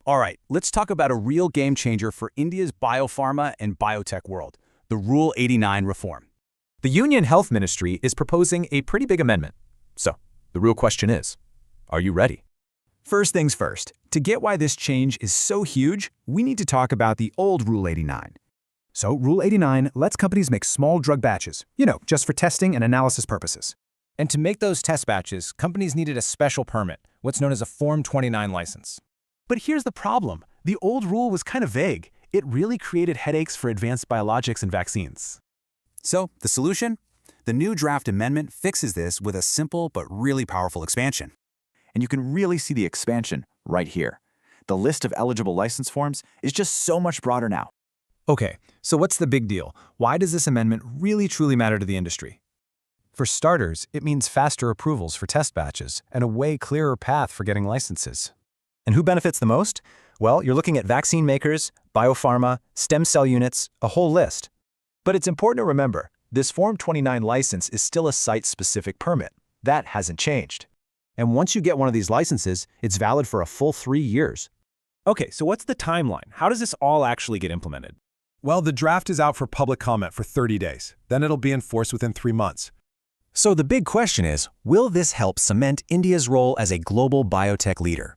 All right, let's talk about a real game changer for India's biopharma and biotech world, the Rule 89 reform. The Union Health Ministry is proposing a pretty big amendment. So, the real question is, are you ready? First things first, to get why this change is so huge, we need to talk about the old Rule 89. So, Rule 89 lets companies make small drug batches, just for testing and analysis purposes. And to make those test batches, companies needed a special permit, what's known as a Form 29 license. But here's the problem. The old rule was kind of vague. It really created headaches for advanced biologics and vaccines. So, the solution? The new draft amendment fixes this with a simple but really powerful expansion. And you can really see the expansion right here. The list of eligible license forms is just so much broader now. Okay, so what's the big deal? Why does this amendment really truly matter to the industry? For starters, it means faster approvals for test batches and a way clearer path for getting licenses. And who benefits the most? Well, you're looking at vaccine makers, biopharma, stem cell units, a whole list. But it's important to remember, this Form 29 license is still a site-specific permit. That hasn't changed. And once you get one of these licenses, it's valid for a full 3 years. Okay, so what's the timeline? How does this all actually get implemented? Well, the draft is out for public comment for 30 days. Then it'll be enforced within 3 months. So the big question is, will this help cement India's role as a global biotech leader?